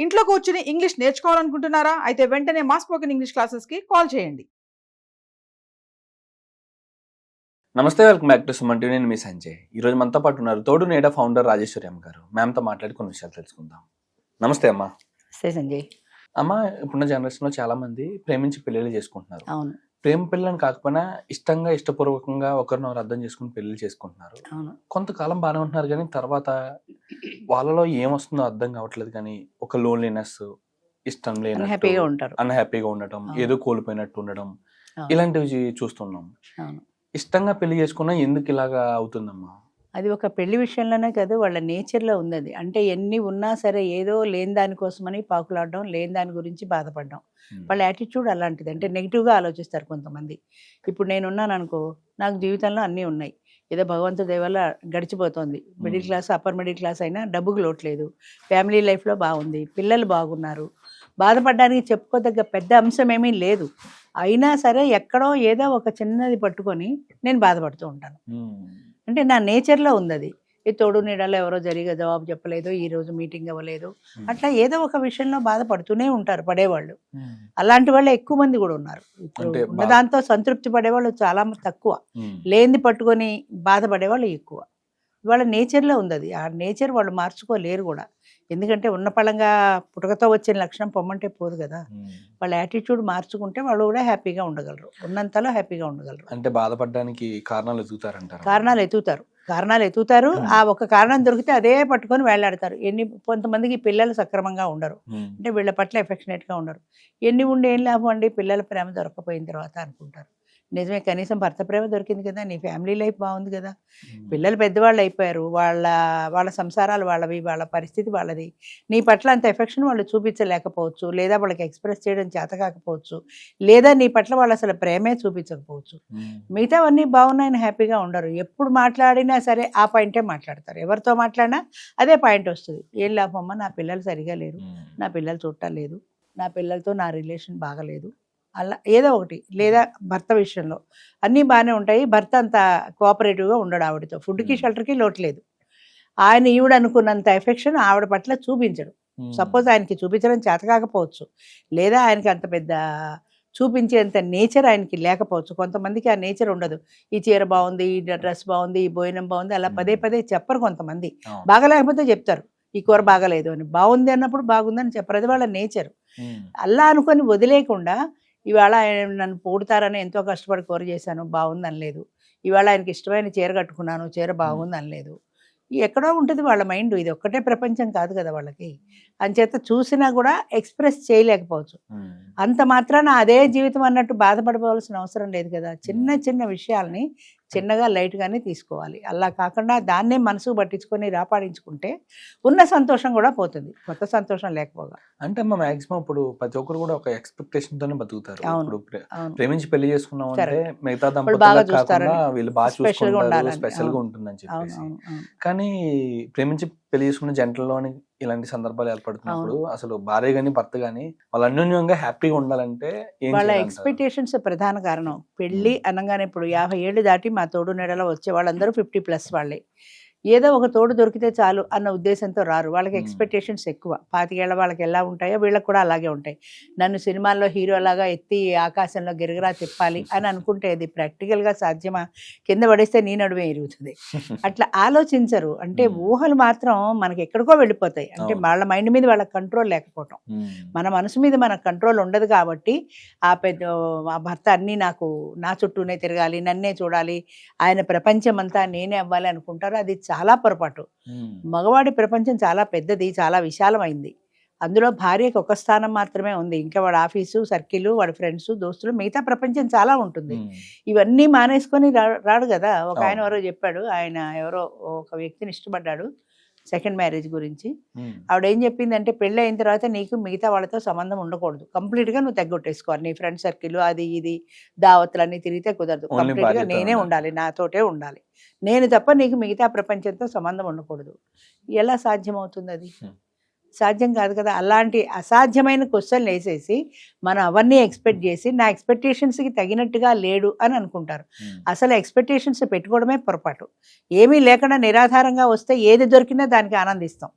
ఇంట్లో కూర్చుని ఇంగ్లీష్ నేర్చుకోవాలనుకుంటున్నారా? అయితే వెంటనే మా స్పోకెన్ ఇంగ్లీష్ క్లాసెస్కి కాల్ చేయండి. నమస్తే, welcome back to Suman TV. నేను మీ సంజయ్. ఈరోజు మనతో పాటు ఉన్నారు తోడు నీడ ఫౌండర్ రాజేశ్వరి అమ్మ గారు. మ్యామ్తో మాట్లాడి కొన్ని విషయాలు తెలుసుకుందాం. నమస్తే అమ్మా. సంజయ్. అమ్మ, ఇప్పుడున్న జనరేషన్లో చాలా మంది ప్రేమించి పెళ్ళిళ్ళు చేసుకుంటున్నారు. అవును. ప్రేమ పిల్లని కాకపోయినా ఇష్టంగా ఇష్టపూర్వకంగా ఒకరినొకరు అర్థం చేసుకుని పెళ్లి చేసుకుంటున్నారు. అవును. కొంతకాలం బాగానే ఉంటున్నారు, కానీ తర్వాత వాళ్ళలో ఏమొస్తుందో అర్థం కావట్లేదు. కానీ ఒక లోన్లీనెస్, ఇష్టం లేని, అన్హ్యాపీగా ఉండటం, ఏదో కోల్పోయినట్టు ఉండడం, ఇలాంటివి చూస్తున్నాం. ఇష్టంగా పెళ్లి చేసుకున్నా ఎందుకు ఇలాగా అవుతుందమ్మా? అది ఒక పెళ్లి విషయంలోనే కాదు, వాళ్ళ నేచర్లో ఉంది అది. అంటే ఎన్ని ఉన్నా సరే ఏదో లేని దానికోసమని పాకులాడడం, లేని దాని గురించి బాధపడడం. వాళ్ళ యాటిట్యూడ్ అలాంటిది. అంటే నెగిటివ్గా ఆలోచిస్తారు కొంతమంది. ఇప్పుడు నేనున్నాను అనుకో, నాకు జీవితంలో అన్నీ ఉన్నాయి, ఏదో భగవంతుడి దయ వల్ల గడిచిపోతుంది. Middle class, upper middle class అయినా డబ్బుకు లోట్లేదు, ఫ్యామిలీ లైఫ్లో బాగుంది, పిల్లలు బాగున్నారు, బాధపడడానికి చెప్పుకోదగ్గ పెద్ద అంశం ఏమీ లేదు. అయినా సరే ఎక్కడో ఏదో ఒక చిన్నది పట్టుకొని నేను బాధపడుతూ ఉంటాను. అంటే నా నేచర్లో ఉంది అది. ఈ తోడు నీడలో ఎవరో జరిగే జవాబు చెప్పలేదు, ఈరోజు మీటింగ్ అవ్వలేదు, అట్లా ఏదో ఒక విషయంలో బాధపడుతూనే ఉంటారు పడేవాళ్ళు. అలాంటి వాళ్ళు ఎక్కువ మంది కూడా ఉన్నారు. ఇప్పుడు ఉన్నదాంతో సంతృప్తి పడేవాళ్ళు చాలా తక్కువ, లేనిది పట్టుకొని బాధపడేవాళ్ళు ఎక్కువ. వాళ్ళ నేచర్లో ఉంది అది. ఆ నేచర్ వాళ్ళు మార్చుకోలేరు కూడా. ఎందుకంటే ఉన్న పళంగా పుటకతో వచ్చిన లక్షణం పొమ్మంటే పోదు కదా. వాళ్ళ యాటిట్యూడ్ మార్చుకుంటే వాళ్ళు కూడా హ్యాపీగా ఉండగలరు, ఉన్నంతలో హ్యాపీగా ఉండగలరు. అంటే బాధపడడానికి కారణాలు ఎదుగుతారంటారు. కారణాలు ఎత్తుతారు. ఆ ఒక కారణం దొరికితే అదే పట్టుకొని వేలాడతారు. కొంతమందికి పిల్లలు సక్రమంగా ఉండరు, అంటే వీళ్ళ పట్ల ఎఫెక్షనేట్గా ఉండరు. ఎన్ని ఉండి ఏం లాభం అండి, పిల్లల ప్రేమ దొరకపోయిన తర్వాత అనుకుంటారు. నిజమే, కనీసం భర్త ప్రేమ దొరికింది కదా, నీ ఫ్యామిలీ లైఫ్ బాగుంది కదా, పిల్లలు పెద్దవాళ్ళు అయిపోయారు, వాళ్ళ సంసారాలు వాళ్ళవి, వాళ్ళ పరిస్థితి వాళ్ళది. నీ పట్ల అంత ఎఫెక్షన్ వాళ్ళు చూపించలేకపోవచ్చు, లేదా వాళ్ళకి ఎక్స్ప్రెస్ చేయడం చేత కాకపోవచ్చు, లేదా నీ పట్ల వాళ్ళు అసలు ప్రేమే చూపించకపోవచ్చు. మిగతావన్నీ బాగున్నాయని హ్యాపీగా ఉండరు. ఎప్పుడు మాట్లాడినా సరే ఆ పాయింటే మాట్లాడతారు. ఎవరితో మాట్లాడినా అదే పాయింట్ వస్తుంది. ఏం లాభమ్మ, నా పిల్లలు సరిగా లేరు, నా పిల్లలు చూడటం లేదు, నా పిల్లలతో నా రిలేషన్ బాగలేదు, అలా ఏదో ఒకటి. లేదా భర్త విషయంలో అన్నీ బాగానే ఉంటాయి, భర్త అంత కోఆపరేటివ్గా ఉండడు ఆవిడతో, ఫుడ్కి షెల్టర్కి లోటు లేదు, ఆయన ఈవిడ అనుకున్నంత ఎఫెక్షన్ ఆవిడ పట్ల చూపించడు. సపోజ్ ఆయనకి చూపించడం చేత కాకపోవచ్చు, లేదా ఆయనకి అంత పెద్ద చూపించేంత నేచర్ ఆయనకి లేకపోవచ్చు. కొంతమందికి ఆ నేచర్ ఉండదు. ఈ చీర బాగుంది, ఈ డ్రెస్ బాగుంది, ఈ భోజనం బాగుంది, అలా పదే పదే చెప్పరు. కొంతమంది బాగలేకపోతే చెప్తారు, ఈ కూర బాగలేదు అని. బాగుంది అన్నప్పుడు బాగుందని చెప్పరు, అది వాళ్ళ నేచర్. అలా అనుకొని వదిలేయకుండా, ఇవాళ ఆయన నన్ను పొగుడుతారని ఎంతో కష్టపడి కూర చేశాను, బాగుంది అనలేదు, ఇవాళ ఆయనకి ఇష్టమైన చీర కట్టుకున్నాను, చీర బాగుంది అనలేదు. ఎక్కడో ఉంటుంది వాళ్ళ మైండ్. ఇది ఒక్కటే ప్రపంచం కాదు కదా వాళ్ళకి. అంచేత చూసినా కూడా ఎక్స్ప్రెస్ చేయలేకపోవచ్చు. అంత మాత్రాన అదే జీవితం అన్నట్టు బాధపడవలసిన అవసరం లేదు కదా. చిన్న చిన్న విషయాల్ని చిన్నగా లైట్గానే తీసుకోవాలి. అలా కాకుండా దాన్నే మనసుకు పట్టించుకొని రాపాడించుకుంటే ఉన్న సంతోషం కూడా పోతుంది, కొత్త సంతోషం లేకపోగా. అంటే మ్యాక్సిమం ఇప్పుడు ప్రతి ఒక్కరు కూడా ఒక ఎక్స్పెక్టేషన్ తోనే బతుకుతారు. ఇప్పుడు ప్రేమించి పెళ్లి చేసుకున్నాం అంటే మిగతా దంపతులు కాకుండా వీళ్ళు బాగా చూసుకుంటారు, స్పెషల్ గా ఉంటుందని చెప్పేసి. కానీ ప్రేమించి పెళ్లి చేసుకున్న జంటల్లోని ఇలాంటి సందర్భాలు ఏర్పడుతున్నప్పుడు అసలు భార్య గాని భర్త గాని వాళ్ళు అన్యోన్యంగా హ్యాపీగా ఉండాలంటే వాళ్ళ ఎక్స్పెక్టేషన్స్ ప్రధాన కారణం. పెళ్లి అనగానే ఇప్పుడు 50 ఏళ్ళు దాటి మా తోడు నెలలో వచ్చే వాళ్ళందరూ 50+ వాళ్ళే. ఏదో ఒక తోడు దొరికితే చాలు అన్న ఉద్దేశంతో రారు. వాళ్ళకి ఎక్స్పెక్టేషన్స్ ఎక్కువ. 25 ఏళ్ల వాళ్ళకి ఎలా ఉంటాయో వీళ్ళకి కూడా అలాగే ఉంటాయి. నన్ను సినిమాల్లో హీరోలాగా ఎత్తి ఆకాశంలో గిరగిరా తిప్పాలి అని అనుకుంటే అది ప్రాక్టికల్గా సాధ్యమా? కింద పడేస్తే నీ నడుమే ఇరుగుతుంది. అట్లా ఆలోచించరు. అంటే ఊహలు మాత్రం మనకి ఎక్కడికో వెళ్ళిపోతాయి. అంటే వాళ్ళ మైండ్ మీద వాళ్ళకి కంట్రోల్ లేకపోవటం. మన మనసు మీద మనకు కంట్రోల్ ఉండదు కాబట్టి ఆ భర్త అన్నీ నా చుట్టూనే తిరగాలి, నన్నే చూడాలి, ఆయన ప్రపంచం అంతా నేనే అవ్వాలి అనుకుంటారు. అది చాలా పొరపాటు. మగవాడి ప్రపంచం చాలా పెద్దది, చాలా విశాలమైంది. అందులో భార్యకు ఒక స్థానం మాత్రమే ఉంది. ఇంకా వాడి ఆఫీసు, సర్కిల్, వాడి ఫ్రెండ్స్, దోస్తులు, మిగతా ప్రపంచం చాలా ఉంటుంది. ఇవన్నీ మానేసుకొని రాడు కదా. ఒక ఆయన ఎవరో చెప్పాడు, ఆయన ఎవరో ఒక వ్యక్తిని ఇష్టపడ్డాడు, సెకండ్ మ్యారేజ్ గురించి. ఆవిడ ఏం చెప్పిందంటే, పెళ్ళి అయిన తర్వాత నీకు మిగతా వాళ్ళతో సంబంధం ఉండకూడదు, కంప్లీట్గా నువ్వు తగ్గొట్టేసుకోవాలి. నీ ఫ్రెండ్ సర్కిల్ అది ఇది దావతులన్నీ తిరిగితే కుదరదు, కంప్లీట్గా నేనే ఉండాలి, నాతోటే ఉండాలి, నేను తప్ప నీకు మిగతా ప్రపంచంతో సంబంధం ఉండకూడదు. ఎలా సాధ్యమవుతుంది? అది సాధ్యం కాదు కదా. అలాంటి అసాధ్యమైన క్వశ్చన్లు వేసేసి మనం అవన్నీ ఎక్స్పెక్ట్ చేసి నా ఎక్స్పెక్టేషన్స్కి తగినట్టుగా లేడు అని అనుకుంటారు. అసలు ఎక్స్పెక్టేషన్స్ పెట్టుకోవడమే పొరపాటు. ఏమీ లేకుండా నిరాధారంగా వస్తే ఏది దొరికినా దానికి ఆనందిస్తాం.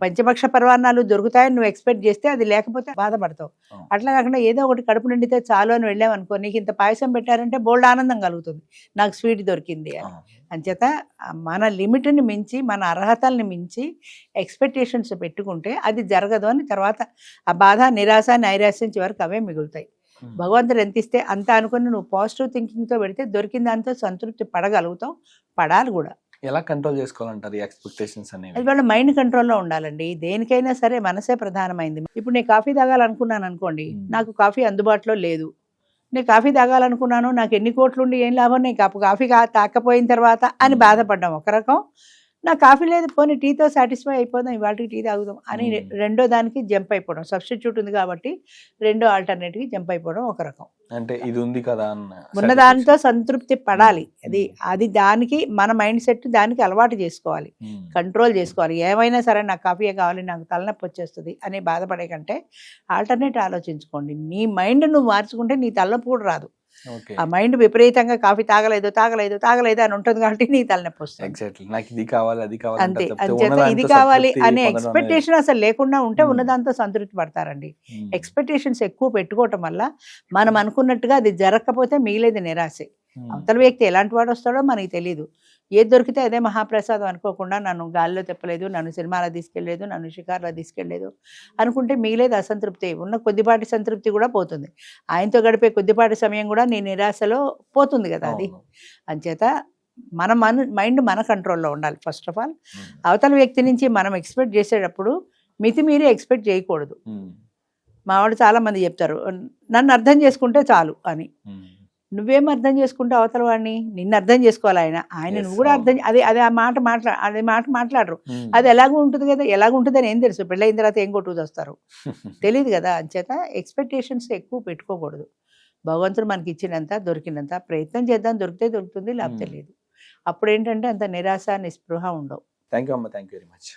పంచపక్ష పరమాన్నాలు దొరుకుతాయని నువ్వు ఎక్స్పెక్ట్ చేస్తే అది లేకపోతే బాధపడతావు. అవును. అట్లా కాకుండా ఏదో ఒకటి కడుపు నిండితే చాలు అని వెళ్ళాం అనుకో, నీకు ఇంత పాయసం పెట్టారంటే బోల్డ్ ఆనందం కలుగుతుంది, నాకు స్వీట్ దొరికింది అని. అంచేత మన లిమిట్ని మించి మన అర్హతల్ని మించి ఎక్స్పెక్టేషన్స్ పెట్టుకుంటే అది జరగదు అని తర్వాత ఆ బాధ, నిరాశ, నైరాశ్యం చివరికి అవే మిగులుతాయి. భగవంతుడు ఎంత ఇస్తే అంత అనుకుని నువ్వు పాజిటివ్ థింకింగ్తో పెడితే దొరికిన దాంతో సంతృప్తి పడగలుగుతావు, పడాలి కూడా. ఎలా కంట్రోల్ చేసుకోవాలంటారు ఈ ఎక్స్పెక్టేషన్స్ అది అనేవి? వాళ్ళ మైండ్ కంట్రోల్లో ఉండాలండి. దేనికైనా సరే మనసే ప్రధానమైంది. ఇప్పుడు నేను కాఫీ తాగాలనుకున్నాను అనుకోండి, నాకు కాఫీ అందుబాటులో లేదు, నేను కాఫీ తాగాలనుకున్నాను, నాకు ఎన్ని కోట్లు ఉండి ఏం లాభం, నేను కాఫీ తాకపోయిన తర్వాత అని బాధపడ్డాం ఒక రకం. నాకు కాఫీ లేదు, పోనీ టీతో సాటిస్ఫై అయిపోదాం, ఇవాళకి టీ తాగుదాం అని రెండో దానికి జంప్ అయిపోవడం, సబ్స్టిట్యూట్ ఉంది కాబట్టి రెండో ఆల్టర్నేట్కి జంప్ అయిపోవడం ఒక రకం. అంటే ఇది ఉంది కదా అన్న ఉన్నదానితో సంతృప్తి పడాలి. అది దానికి మన మైండ్ సెట్ దానికి అలవాటు చేసుకోవాలి, కంట్రోల్ చేసుకోవాలి. ఏమైనా సరే నాకు కాఫీ కావాలి, నాకు తలనొప్పి వచ్చేస్తుంది అని బాధపడే కంటే ఆల్టర్నేట్ ఆలోచించుకోండి. నీ మైండ్ నువ్వు మార్చుకుంటే నీ తలనొప్పి కూడా రాదు. ఆ మైండ్ విపరీతంగా కాఫీ తాగలేదు అని ఉంటుంది కాబట్టి నీ తలనొప్పి వస్తుంది. ఎగ్జాక్ట్లీ, నాకు ఇది కావాలి అది కావాలి అంతే. అంచేత ఇది కావాలి అనే ఎక్స్పెక్టేషన్ అసలు లేకుండా ఉంటే ఉన్నదాంతో సంతృప్తి పడతారండి. ఎక్స్పెక్టేషన్స్ ఎక్కువ పెట్టుకోవటం వల్ల మనం అనుకున్నట్టుగా అది జరగకపోతే మిగిలేది నిరాశే. అవతల వ్యక్తి ఎలాంటి వాడు వస్తాడో మనకి తెలియదు. ఏది దొరికితే అదే మహాప్రసాదం అనుకోకుండా నన్ను గాల్లో తెప్పలేదు, నన్ను సినిమాలో తీసుకెళ్ళలేదు, నన్ను షికార్లో తీసుకెళ్ళలేదు అనుకుంటే మిగిలేదు అసంతృప్తి. ఉన్న కొద్దిపాటి సంతృప్తి కూడా పోతుంది. ఆయనతో గడిపే కొద్దిపాటి సమయం కూడా నీ నిరాశలో పోతుంది కదా అది. అంచేత మన మైండ్ మన కంట్రోల్లో ఉండాలి ఫస్ట్ ఆఫ్ ఆల్. అవతల వ్యక్తి నుంచి మనం ఎక్స్పెక్ట్ చేసేటప్పుడు మితిమీరి ఎక్స్పెక్ట్ చేయకూడదు. మా వాళ్ళు చాలామంది చెప్తారు, నన్ను అర్థం చేసుకుంటే చాలు అని. నువ్వేం అర్థం చేసుకుంటావు అవతల వాడిని? నిన్ను అర్థం చేసుకోవాలి ఆయన నువ్వు కూడా అర్థం. అదే ఆ మాట మాట్లాడరు. అది ఎలాగూ ఉంటుంది కదా, ఎలాగుంటుంది అని ఏం తెలుసు? పెళ్ళైన తర్వాత ఏం కొట్టుకు వస్తారు తెలియదు కదా. అంచేత ఎక్స్పెక్టేషన్స్ ఎక్కువ పెట్టుకోకూడదు. భగవంతుడు మనకి ఇచ్చినంత దొరికినంత ప్రయత్నం చేద్దాం, దొరికితే దొరుకుతుంది, లేకపోతే లేదు. అప్పుడు ఏంటంటే అంత నిరాశ నిస్పృహ ఉండవు. థ్యాంక్ యూ అమ్మ, థ్యాంక్ యూ వెరీ మచ్.